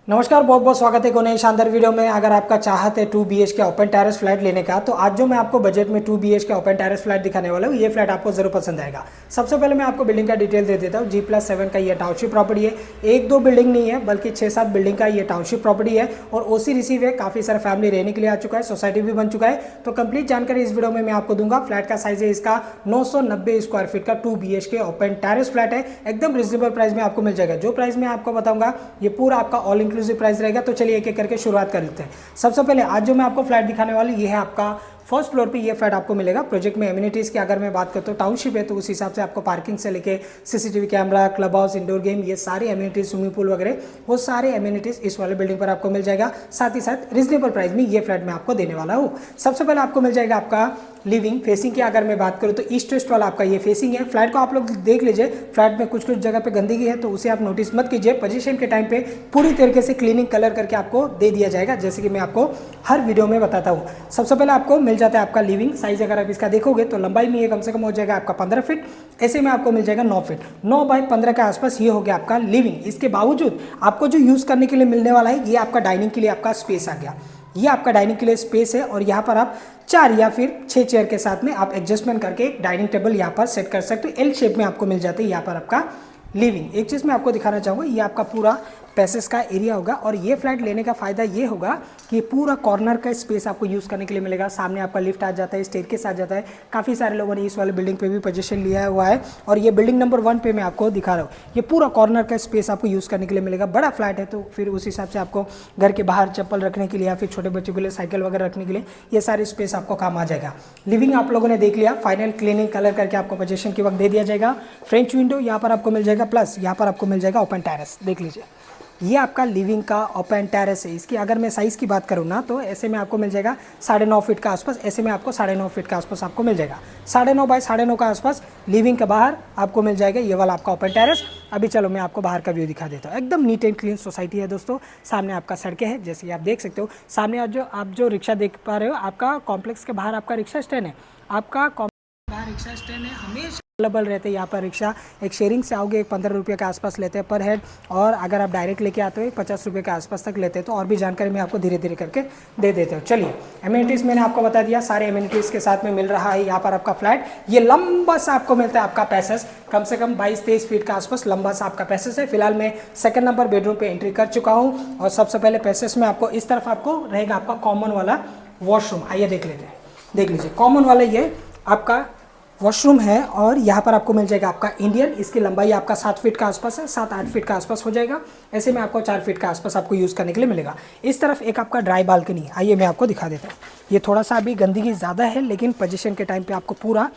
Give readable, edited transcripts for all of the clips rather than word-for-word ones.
नमस्कार, बहुत बहुत स्वागत है कोने शानदार वीडियो में। अगर आपका चाहत है 2 BHK ओपन टेरेस फ्लैट लेने का, तो आज जो मैं आपको बजट में 2 BHK ओपन टेरेस फ्लैट दिखाने वाला हूँ, ये फ्लैट आपको जरूर पसंद आएगा। सबसे पहले मैं आपको बिल्डिंग का डिटेल दे देता हूँ। G+7 का ये टाउनशिप प्रॉपर्टी है। एक दो बिल्डिंग नहीं है बल्कि 6-7 बिल्डिंग का ये टाउनशिप प्रॉपर्टी है और ओसी रिसीव है। काफी सारा फैमिली रहने के लिए आ चुका है, सोसाइटी भी बन चुका है। तो कंप्लीट जानकारी इस वीडियो में मैं आपको दूंगा। फ्लैट का साइज है इसका 990 स्क्वायर फीट का 2 BHK ओपन टेरेस फ्लैट है। एकदम रिजनेबल प्राइस में आपको मिल जाएगा। जो प्राइस मैं आपको बताऊंगा ये पूरा आपका ऑल इंक्लूसिव प्राइस रहेगा। तो चलिए एक एक करके शुरुआत कर लेते हैं। सबसे पहले आज जो मैं आपको फ्लैट दिखाने वाली, ये है आपका फर्स्ट फ्लोर पे ये फ्लैट आपको मिलेगा। प्रोजेक्ट में एमिनिटीज़ की अगर मैं बात करता हूँ, टाउनशिप है तो उस हिसाब से आपको पार्किंग से लेके CCTV camera, club house, indoor game, ये सारे एमिनिटीज़, स्विमिंग पूल वगैरह, वो सारे एमिनिटीज़ इस वाले बिल्डिंग पर आपको मिल जाएगा। साथ ही साथ रिजनेबल प्राइस में ये फ्लैट मैं आपको देने वाला हूँ। सबसे पहले आपको मिल जाएगा आपका लिविंग। फेसिंग की अगर मैं बात करूँ तो ईस्ट वेस्ट वाला आपका ये फेसिंग है। फ्लैट को आप लोग देख लीजिए, फ्लैट में कुछ कुछ जगह पे गंदगी है तो उसे आप नोटिस मत कीजिए। पोजीशन के टाइम पे पूरी तरीके से क्लीनिंग कलर करके आपको दे दिया जाएगा, जैसे कि मैं आपको हर वीडियो में बताता हूँ। सबसे पहले आपको मिल जाता है आपका लिविंग साइज। अगर आप इसका देखोगे तो लंबाई में ये कम से कम हो जाएगा आपका 15 फीट, ऐसे में आपको मिल जाएगा 9 फीट। 9 बाई 15 के आसपास ये हो गया आपका लिविंग। इसके बावजूद आपको जो यूज़ करने के लिए मिलने वाला है, ये आपका डाइनिंग के लिए आपका स्पेस आ गया। ये आपका डाइनिंग के लिए स्पेस है और यहाँ पर आप 4 या फिर 6 चेयर के साथ में आप एडजस्टमेंट करके एक डाइनिंग टेबल यहाँ पर सेट कर सकते हो। एल शेप में आपको मिल जाते हैं यहाँ पर आपका लिविंग। एक चीज़ मैं आपको दिखाना चाहूँगा, ये आपका पूरा पैसेज का एरिया होगा और ये फ्लैट लेने का फ़ायदा ये होगा कि पूरा कॉर्नर का स्पेस आपको यूज़ करने के लिए मिलेगा। सामने आपका लिफ्ट आ जाता है, स्टेयरकेस आ जाता है। काफ़ी सारे लोगों ने इस वाले बिल्डिंग पे भी पोजीशन लिया हुआ है और ये बिल्डिंग नंबर 1 पे मैं आपको दिखा रहा हूँ। ये पूरा कॉर्नर का स्पेस आपको यूज़ करने के लिए मिलेगा। बड़ा फ्लैट है तो फिर उस हिसाब से आपको घर के बाहर चप्पल रखने के लिए या फिर छोटे बच्चों के लिए साइकिल वगैरह रखने के लिए ये सारे स्पेस आपको काम आ जाएगा। लिविंग आप लोगों ने देख लिया, फाइनल क्लीनिंग कलर करके आपको पोजीशन के वक्त दे दिया जाएगा। फ्रेंच विंडो यहाँ पर आपको मिल जाएगा, प्लस यहाँ पर आपको मिल जाएगा ओपन टेरेस। देख लीजिए, ये आपका लिविंग का ओपन टेरेस है। इसकी अगर मैं साइज़ की बात करूँ ना, तो ऐसे में आपको मिल जाएगा 9.5 फीट का आसपास। ऐसे में आपको 9.5 फीट का आसपास आपको मिल जाएगा। 9.5 बाई 9.5 का आसपास लिविंग के बाहर आपको मिल जाएगा ये वाला आपका ओपन टेरेस। अभी चलो मैं आपको बाहर का व्यू दिखा देता हूँ। एकदम नीट एंड क्लीन सोसाइटी है दोस्तों। सामने आपका सड़कें हैं, जैसे आप देख सकते हो। सामने आप जो रिक्शा देख पा रहे हो, आपका कॉम्प्लेक्स के बाहर आपका रिक्शा स्टैंड है। आपका बाहर रिक्शा स्टैंड है, हमेशा अवेलेबल रहते हैं यहाँ पर रिक्शा। एक शेयरिंग से आओगे 15 रुपये के आसपास लेते हैं पर हेड, और अगर आप डायरेक्ट लेके आते हो 50 रुपये के आसपास तक लेते हैं। तो और भी जानकारी मैं आपको धीरे धीरे करके दे देते हो। चलिए, एमिनिटीज़ मैंने आपको बता दिया, सारे एमिनिटीज़ के साथ में मिल रहा है यहाँ पर आपका फ्लैट। ये लंबा सा आपको मिलता है आपका पैसेज, कम से कम 22-23 फीट का आसपास लंबा सा आपका पैसेज है। फिलहाल मैं सेकंड नंबर बेडरूम पे एंट्री कर चुका हूँ और सबसे पहले पैसेज में आपको इस तरफ आपको रहेगा आपका कॉमन वाला वॉशरूम। आइए देख लेते हैं। देख लीजिए, कॉमन वाला ये आपका वॉशरूम है और यहाँ पर आपको मिल जाएगा आपका इंडियन। इसकी लंबाई आपका 7 फीट का आसपास है, 7-8 फीट का आसपास हो जाएगा। ऐसे में आपको 4 फीट का आसपास आपको यूज़ करने के लिए मिलेगा। इस तरफ एक आपका ड्राई बालकनी, आइए मैं आपको दिखा देता हूँ। ये थोड़ा सा अभी गंदगी ज़्यादा है, लेकिन पोजीशन के टाइम पे आपको पूरा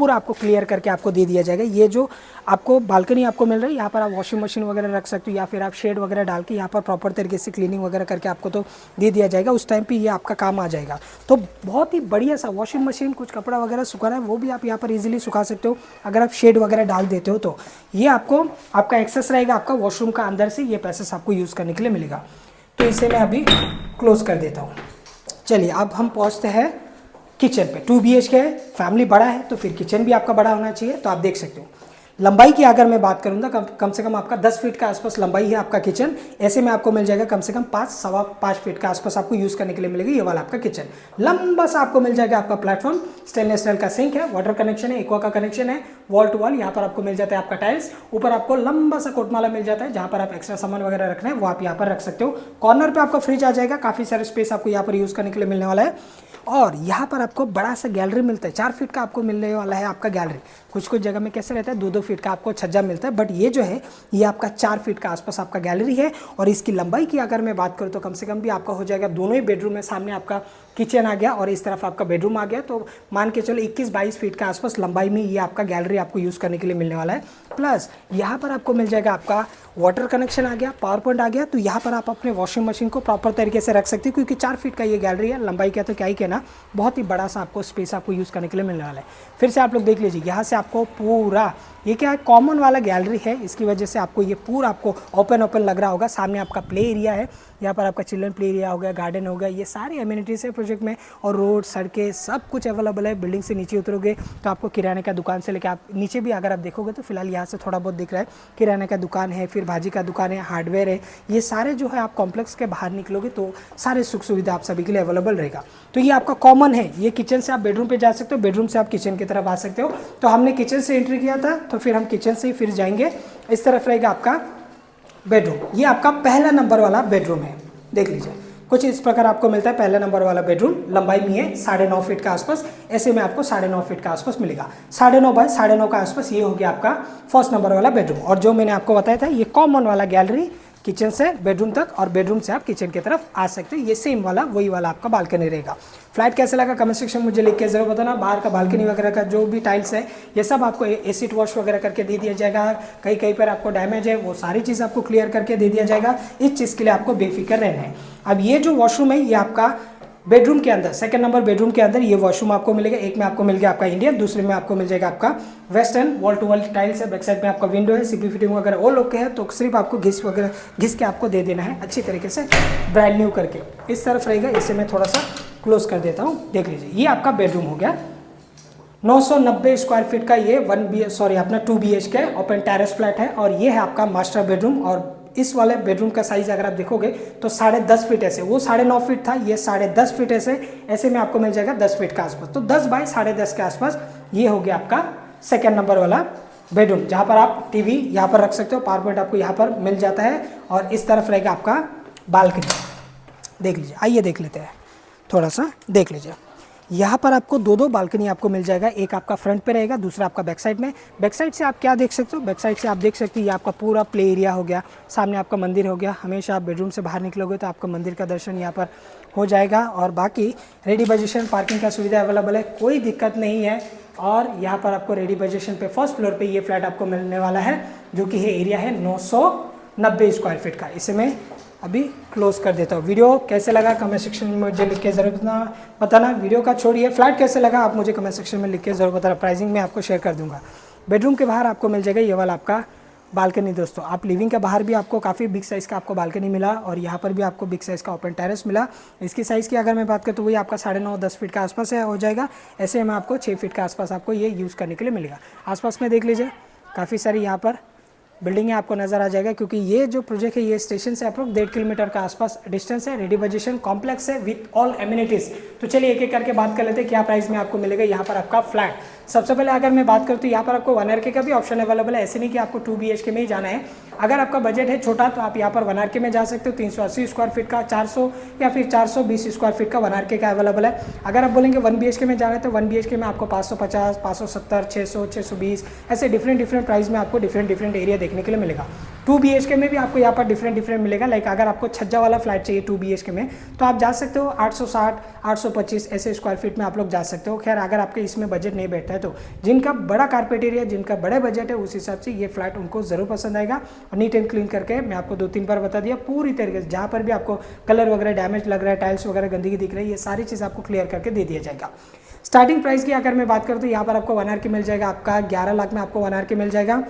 आपको क्लियर करके आपको दे दिया जाएगा। ये जो आपको बालकनी आपको मिल रही है, यहाँ पर आप वॉशिंग मशीन वगैरह रख सकते हो या फिर आप शेड वगैरह डाल के यहाँ पर प्रॉपर तरीके से क्लीनिंग वगैरह करके आपको तो दे दिया जाएगा। उस टाइम पे ये आपका काम आ जाएगा। तो बहुत ही बढ़िया सा वॉशिंग मशीन, कुछ कपड़ा वगैरह सुखाना है वो भी आप यहाँ पर ईजिली सुखा सकते हो अगर आप शेड वगैरह डाल देते हो। तो ये आपका एक्सेस रहेगा आपका वॉशरूम का अंदर से, ये पैसेज आपको यूज़ करने के लिए मिलेगा। तो इसे मैं अभी क्लोज कर देता हूँ। चलिए, अब हम पहुँचते हैं किचन पे। 2 BHK है, फैमिली बड़ा है तो फिर किचन भी आपका बड़ा होना चाहिए। तो आप देख सकते हो लंबाई की अगर मैं बात करूँ तो कम से कम आपका 10 फीट का आसपास लंबाई है आपका किचन। ऐसे में आपको मिल जाएगा कम से कम 5-5.25 फीट का आसपास आपको यूज़ करने के लिए मिलेगा ये वाला आपका किचन। लंबा सा आपको मिल जाएगा आपका प्लेटफॉर्म। स्टेनलेस स्टील का सिंक है, वाटर कनेक्शन है, एक्वा का कनेक्शन है, वॉल टू वॉल। यहाँ पर आपको मिल जाता है आपका टाइल्स। ऊपर आपको लंबा सा कोटमाला मिल जाता है, जहाँ पर आप एक्स्ट्रा सामान वगैरह रखना है वो आप यहाँ पर रख सकते हो। कॉर्नर पर आपका फ्रिज आ जाएगा, काफ़ी सारे स्पेस आपको यहाँ पर यूज़ करने के लिए मिलने वाला है। और यहाँ पर आपको बड़ा सा गैलरी मिलता है, 4 फीट का आपको मिलने वाला है आपका गैलरी। कुछ जगह में कैसे रहता है 2-2 फीट का आपको छज्जा मिलता है, बट ये जो है ये आपका 4 फीट का आसपास आपका गैलरी है। और इसकी लंबाई की अगर मैं बात करूँ तो कम से कम भी आपका हो जाएगा, दोनों ही बेडरूम में सामने आपका किचन आ गया और इस तरफ आपका बेडरूम आ गया। तो मान के चलो 21-22 फीट का आसपास लंबाई में ये आपका गैलरी आपको यूज़ करने के लिए मिलने वाला है। प्लस यहाँ पर आपको मिल जाएगा आपका वाटर कनेक्शन आ गया, पावर पॉइंट आ गया। तो यहाँ पर आप अपने वॉशिंग मशीन को प्रॉपर तरीके से रख सकते हो, क्योंकि 4 फीट का ये गैलरी है। लंबाई क्या तो क्या ही कहना, बहुत ही बड़ा सा आपको स्पेस आपको यूज़ करने के लिए मिलने वाला है। फिर से आप लोग देख लीजिए, यहाँ से आपको पूरा ये क्या है, कॉमन वाला गैलरी है। इसकी वजह से आपको ये पूरा आपको ओपन लग रहा होगा। सामने आपका प्ले एरिया है, यहाँ पर आपका चिल्ड्रन प्ले एरिया हो गया, गार्डन हो गया, ये सारी एमिनिटीज़ है प्रोजेक्ट में। और रोड, सड़कें, सब कुछ अवेलेबल है। बिल्डिंग से नीचे उतरोगे तो आपको किराने का दुकान से लेकर आप नीचे भी अगर आप देखोगे तो फिलहाल यहाँ से थोड़ा बहुत दिख रहा है, किराने का दुकान है, फिर भाजी का दुकान है, हार्डवेयर है, ये सारे जो है आप कॉम्प्लेक्स के बाहर निकलोगे तो सारे सुख सुविधा आप सभी के लिए अवेलेबल रहेगा। तो ये आपका कॉमन है, ये किचन से आप बेडरूम पे जा सकते हो, बेडरूम से आप किचन की तरफ आ सकते हो। तो हमने किचन से एंट्री किया था तो फिर हम किचन से ही फिर जाएंगे। इस तरफ रहेगा आपका बेडरूम। ये आपका पहला नंबर वाला बेडरूम है, देख लीजिए कुछ इस प्रकार आपको मिलता है। पहला नंबर वाला बेडरूम लंबाई में है 9.5 फीट का आसपास, ऐसे में आपको 9.5 फीट का आसपास मिलेगा। 9.5 बाय 9.5 का आसपास ये हो गया आपका फर्स्ट नंबर वाला बेडरूम। और जो मैंने आपको बताया था ये कॉमन वाला गैलरी किचन से बेडरूम तक और बेडरूम से आप किचन की तरफ आ सकते हो। ये सेम वाला वही वाला आपका बालकनी रहेगा। फ्लैट कैसे लगा कमेंट सेक्शन मुझे लिख के जरूर बताना। बाहर का बालकनी वगैरह का जो भी टाइल्स है ये सब आपको एसिड वॉश वगैरह करके दे दिया जाएगा। कहीं कहीं पर आपको डैमेज है वो सारी चीज़ आपको क्लियर करके दे दिया जाएगा। इस चीज़ के लिए आपको बेफिक्र रहना है। अब ये जो वॉशरूम है ये आपका बेडरूम के अंदर, सेकंड नंबर बेडरूम के अंदर ये वॉशरूम आपको मिलेगा। एक में आपको मिल गया आपका इंडियन, दूसरे में आपको मिल जाएगा आपका western. Wall to wall tiles है, बैक साइड में आपका विंडो है। सीपी फिटिंग वगैरह वो लोग के है तो सिर्फ आपको घिस के आपको दे देना है अच्छी तरीके से ब्रांड न्यू करके। इस तरफ रहेगा, इसे मैं थोड़ा सा क्लोज कर देता हूँ। देख लीजिए ये आपका बेडरूम हो गया। 990 स्क्वायर फीट का ये अपना 2 BHK ओपन टेरेस फ्लैट है। और ये है आपका मास्टर बेडरूम। और इस वाले बेडरूम का साइज अगर आप देखोगे तो 10.5 फीट ऐसे, वो 9.5 फीट था, ये 10.5 फीट ऐसे में आपको मिल जाएगा 10 फीट का आसपास। तो 10 बाय 10.5 के आसपास ये हो गया आपका सेकेंड नंबर वाला बेडरूम, जहाँ पर आप टीवी यहाँ पर रख सकते हो। पावर पॉइंट आपको यहाँ पर मिल जाता है। और इस तरफ रहेगा आपका बालकनी। देख लीजिए, आइए देख लेते हैं, थोड़ा सा देख लीजिए। यहाँ पर आपको दो बालकनी आपको मिल जाएगा। एक आपका फ्रंट पे रहेगा, दूसरा आपका बैक साइड में। बैक साइड से आप क्या देख सकते हो, बैक साइड से आप देख सकते हो ये आपका पूरा प्ले एरिया हो गया। सामने आपका मंदिर हो गया। हमेशा आप बेडरूम से बाहर निकलोगे तो आपका मंदिर का दर्शन यहाँ पर हो जाएगा। और बाकी रेडी पोजीशन पार्किंग का सुविधा अवेलेबल है, कोई दिक्कत नहीं है। और यहाँ पर आपको रेडी पोजीशन पे फर्स्ट फ्लोर पे ये फ्लैट आपको मिलने वाला है, जो कि ये एरिया है 990 स्क्वायर फीट का। इसे मैं अभी क्लोज कर देता हूँ। वीडियो कैसे लगा कमेंट सेक्शन में मुझे लिख के ज़रूर बताना। वीडियो का छोड़िए, फ्लैट कैसे लगा आप मुझे कमेंट सेक्शन में लिख के ज़रूर बताना। प्राइसिंग में आपको शेयर कर दूंगा। बेडरूम के बाहर आपको मिल जाएगा ये वाला आपका बालकनी। दोस्तों आप लिविंग के बाहर भी आपको काफ़ी बिग साइज़ का आपको बालकनी मिला और यहाँ पर भी आपको बिग साइज़ का ओपन टेरेस मिला। इसकी साइज़ की अगर मैं बात करूँ तो वही आपका 9.5-10 फीट का आसपास है हो जाएगा। ऐसे में आपको 6 फीट का आसपास आपको ये यूज़ करने के लिए मिलेगा। आसपास में देख लीजिए काफ़ी सारी यहाँ पर बिल्डिंग आपको नजर आ जाएगा, क्योंकि ये जो प्रोजेक्ट है ये स्टेशन से अप्रोक्स 1.5 किलोमीटर का आसपास डिस्टेंस है। रेडी पोजीशन कॉम्प्लेक्स है विथ ऑल एमिनिटीज। तो चलिए एक एक करके बात कर लेते हैं क्या प्राइस में आपको मिलेगा यहाँ पर आपका फ्लैट। सबसे पहले अगर मैं बात करूँ तो यहाँ पर आपको 1 RK का भी ऑप्शन अवेलेबल है। ऐसे नहीं कि आपको 2 BHK में ही जाना है। अगर आपका बजट है छोटा तो आप यहाँ पर 1 RK में जा सकते हो। 380 स्क्वायर फीट का 400 या फिर 420 स्क्वायर फीट का 1 RK का अवेलेबल है। अगर आप बोलेंगे 1 BHK में जाना है तो 1 BHK में आपको 550, 570, 600, 620 ऐसे डिफरेंट प्राइस में आपको डिफरेंट एरिया देखने के लिए मिलेगा। 2 BHK में भी आपको यहाँ पर डिफरेंट मिलेगा। लाइक अगर आपको छज्जा वाला फ्लैट चाहिए 2 BHK में तो आप जा सकते हो 860, 825 ऐसे स्क्वायर फीट में आप लोग जा सकते हो। खैर अगर आपके इसमें बजट नहीं बैठता है तो जिनका बड़ा कारपेट एरिया, जिनका बड़े बजट है, उस हिसाब से ये फ्लैट उनको जरूर पसंद आएगा। और नीट एंड क्लीन करके मैं आपको 2-3 बार बता दिया पूरी तरीके से। जहाँ पर भी आपको कलर वगैरह डैमेज लग रहा है, टाइल्स वगैरह गंदगी दिख रही है, ये सारी चीज़ आपको क्लियर करके दे दिया जाएगा। स्टार्टिंग प्राइस की अगर मैं बात करूँ तो यहाँ पर आपको 1 RK मिल जाएगा। आपका 11 लाख में आपको 1 RK मिल जाएगा।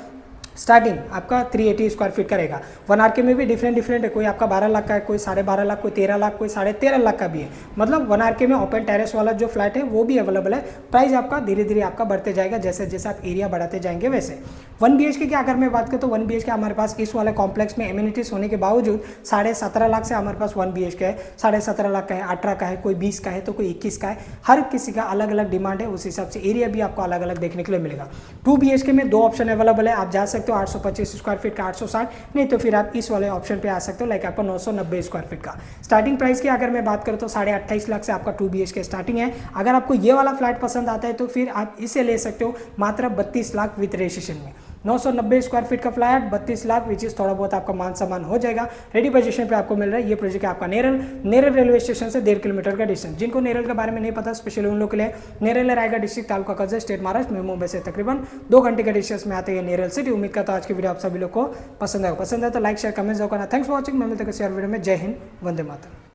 स्टार्टिंग आपका 380 स्क्वायर फीट का रहेगा। 1 RK में भी डिफरेंट है। कोई आपका 12 लाख का है, कोई 12.5 लाख, कोई 13 लाख, कोई 13.5 लाख का भी है। मतलब 1 RK में ओपन टेरेस वाला जो फ्लैट है वो भी अवेलेबल है। प्राइस आपका धीरे धीरे आपका बढ़ते जाएगा जैसे जैसे आप एरिया बढ़ाते जाएंगे वैसे। 1 BHK की अगर मैं बात करूँ तो 1 BHK हमारे पास इस वाले कॉम्प्लेक्स में एमिनिटीज होने के बावजूद 17.5 लाख से हमारे पास 1 BHK है। 17.5 लाख का है, 18 का है, कोई 20 का है तो कोई 21 का है। हर किसी का अलग अलग डिमांड है, उस हिसाब से एरिया भी आपको अलग अलग देखने के लिए मिलेगा। 2 BHK में 2 ऑप्शन अवेलेबल है। आप जा सकते हो 825 स्क्वायर फीट का 860, नहीं तो फिर आप इस वाले ऑप्शन पे आ सकते हो लाइक आपका 990 स्क्वायर फीट का। स्टार्टिंग प्राइस की अगर मैं बात करूँ तो 28.5 लाख से आपका 2 BHK स्टार्टिंग है। अगर आपको ये वाला फ्लैट पसंद आता है तो फिर आप इसे ले सकते हो मात्र 32 लाख विद रजिस्ट्रेशन में। 990 स्क्वायर फीट का फ्लैट 32 लाख, विच इज थोड़ा बहुत आपका मान सम्मान हो जाएगा। रेडी पोजीशन पे आपको मिल रहा है। ये प्रोजेक्ट है आपका नेरल रेलवे स्टेशन से 1.5 किलोमीटर का डिस्टेंस। जिनको नेरल के बारे में नहीं पता स्पेशली उन लोग के लिए, नेरल रायगढ़ डिस्ट्रिक्ट, तालुका कर्जत, स्टेट महाराष्ट्र में मुंबई से तकरीबन 2 घंटे के डिस्टेंस में आते हैं नेरल सिटी। उम्मीद करता हूं आज की वीडियो आप सभी लोग को पसंद है तो लाइक शेयर कमेंट जरूर करना। Thanks for watching. मैं मिलता हूं किसी और वीडियो में। जय हिंद, वंदे मातरम।